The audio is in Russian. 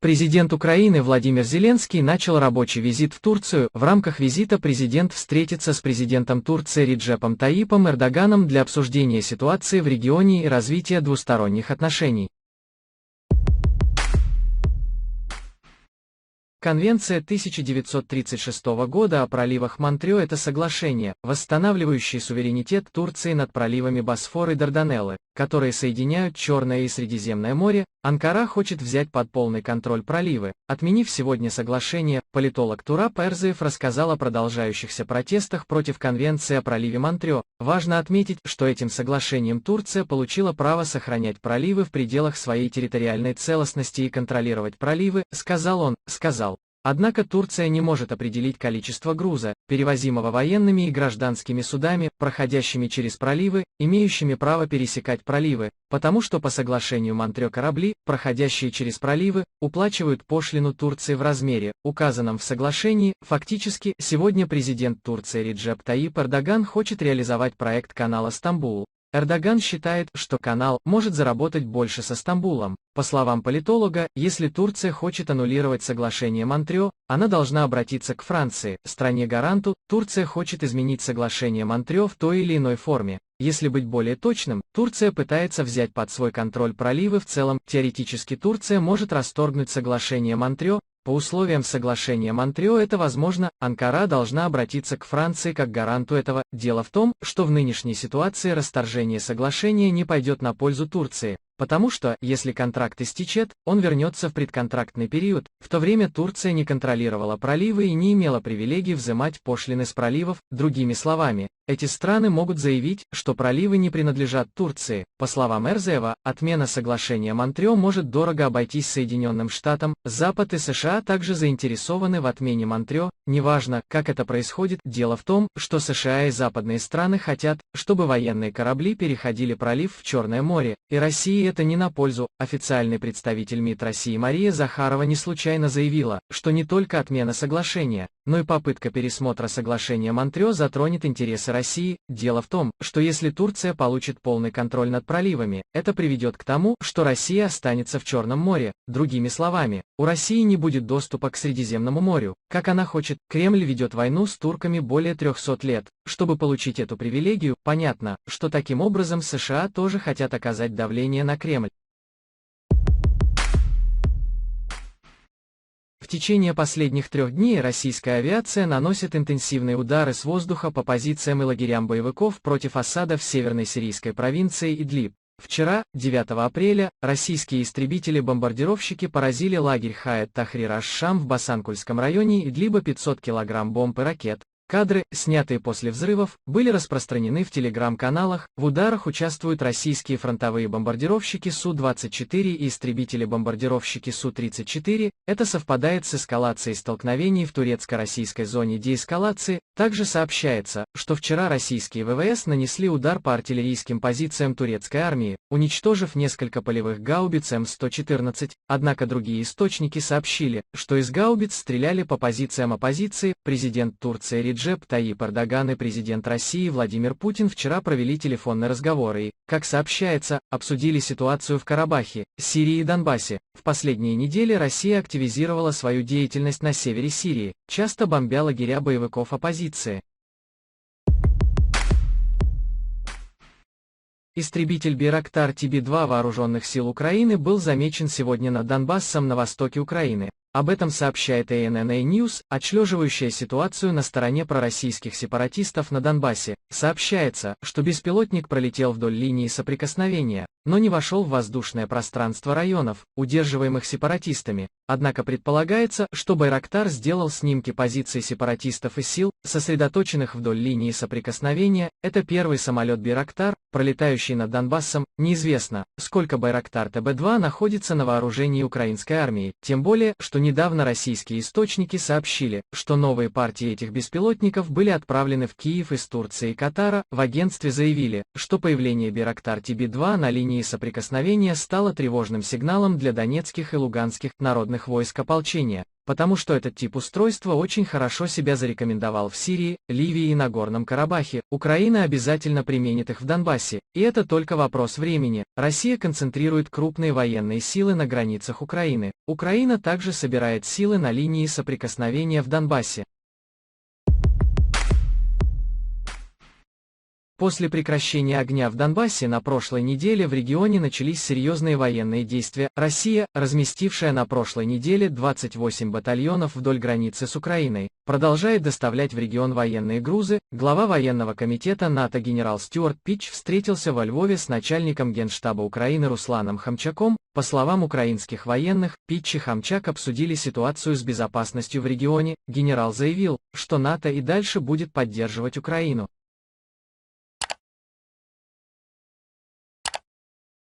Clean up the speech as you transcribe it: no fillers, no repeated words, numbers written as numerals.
Президент Украины Владимир Зеленский начал рабочий визит в Турцию. В рамках визита президент встретится с президентом Турции Реджепом Таyyипом Эрдоганом для обсуждения ситуации в регионе и развития двусторонних отношений. Конвенция 1936 года о проливах Монтрё – это соглашение, восстанавливающее суверенитет Турции над проливами Босфор и Дарданеллы, которые соединяют Черное и Средиземное море. Анкара хочет взять под полный контроль проливы. Отменив сегодня соглашение, политолог Турап Эрзиев рассказал о продолжающихся протестах против Конвенции о проливе Монтрё. Важно отметить, что этим соглашением Турция получила право сохранять проливы в пределах своей территориальной целостности и контролировать проливы, сказал он. Однако Турция не может определить количество груза, перевозимого военными и гражданскими судами, проходящими через проливы, имеющими право пересекать проливы, потому что по соглашению Монтрё корабли, проходящие через проливы, уплачивают пошлину Турции в размере, указанном в соглашении. Фактически, сегодня президент Турции Реджеп Таyyип Эрдоган хочет реализовать проект канала Стамбул. Эрдоган считает, что канал может заработать больше со Стамбулом. По словам политолога, если Турция хочет аннулировать соглашение Монтрё, она должна обратиться к Франции, стране-гаранту. Турция хочет изменить соглашение Монтрё в той или иной форме. Если быть более точным, Турция пытается взять под свой контроль проливы в целом. Теоретически Турция может расторгнуть соглашение Монтрё. По условиям соглашения Монтрё это возможно. Анкара должна обратиться к Франции как гаранту этого. Дело в том, что в нынешней ситуации расторжение соглашения не пойдет на пользу Турции, потому что, если контракт истечет, он вернется в предконтрактный период. В то время Турция не контролировала проливы и не имела привилегий взимать пошлины с проливов. Другими словами, эти страны могут заявить, что проливы не принадлежат Турции. По словам Эрзиева, отмена соглашения Монтрё может дорого обойтись Соединенным Штатам. Запад и США также заинтересованы в отмене Монтрё. Неважно, как это происходит, дело в том, что США и западные страны хотят, чтобы военные корабли переходили пролив в Черное море, и России это не на пользу. Официальный представитель МИД России Мария Захарова не случайно заявила, что не только отмена соглашения, но и попытка пересмотра соглашения Монтрё затронет интересы России. Дело в том, что если Турция получит полный контроль над проливами, это приведет к тому, что Россия останется в Черном море. Другими словами, у России не будет доступа к Средиземному морю, как она хочет. Кремль ведет войну с турками более 300 лет. Чтобы получить эту привилегию, понятно, что таким образом США тоже хотят оказать давление на Кремль. В течение последних 3 дней российская авиация наносит интенсивные удары с воздуха по позициям и лагерям боевиков против Асада в северной сирийской провинции Идлиб. Вчера, 9 апреля, российские истребители-бомбардировщики поразили лагерь Хайат-Тахрир аш-Шам в Басанкульском районе Идлиба. 500 кг бомб и ракет. Кадры, снятые после взрывов, были распространены в телеграм-каналах. В ударах участвуют российские фронтовые бомбардировщики Су-24 и истребители-бомбардировщики Су-34. Это совпадает с эскалацией столкновений в турецко-российской зоне деэскалации. Также сообщается, что вчера российские ВВС нанесли удар по артиллерийским позициям турецкой армии, уничтожив несколько полевых гаубиц М114. Однако другие источники сообщили, что из гаубиц стреляли по позициям оппозиции. Президент Турции Реджеп Таyyип Эрдоган и президент России Владимир Путин вчера провели телефонные разговоры и, как сообщается, обсудили ситуацию в Карабахе, Сирии и Донбассе. В последние недели Россия активизировала свою деятельность на севере Сирии, часто бомбя лагеря боевиков оппозиции. Истребитель Байрактар TB2 вооруженных сил Украины был замечен сегодня над Донбассом на востоке Украины. Об этом сообщает ANNA News, отслеживающая ситуацию на стороне пророссийских сепаратистов на Донбассе. Сообщается, что беспилотник пролетел вдоль линии соприкосновения, но не вошел в воздушное пространство районов, удерживаемых сепаратистами. Однако предполагается, что Байрактар сделал снимки позиций сепаратистов и сил, сосредоточенных вдоль линии соприкосновения. Это первый самолет Байрактар, пролетающий над Донбассом. Неизвестно, сколько Байрактар ТБ-2 находится на вооружении украинской армии, тем более, что недавно российские источники сообщили, что новые партии этих беспилотников были отправлены в Киев из Турции и Катара. В агентстве заявили, что появление Байрактар TB2 на линии линии соприкосновения стало тревожным сигналом для донецких и луганских народных войск ополчения, потому что этот тип устройства очень хорошо себя зарекомендовал в Сирии, Ливии и Нагорном Карабахе. Украина обязательно применит их в Донбассе, и это только вопрос времени. Россия концентрирует крупные военные силы на границах Украины. Украина также собирает силы на линии соприкосновения в Донбассе. После прекращения огня в Донбассе на прошлой неделе в регионе начались серьезные военные действия. Россия, разместившая на прошлой неделе 28 батальонов вдоль границы с Украиной, продолжает доставлять в регион военные грузы. Глава военного комитета НАТО генерал Стюарт Питч встретился во Львове с начальником Генштаба Украины Русланом Хамчаком. По словам украинских военных, Питч и Хамчак обсудили ситуацию с безопасностью в регионе. Генерал заявил, что НАТО и дальше будет поддерживать Украину.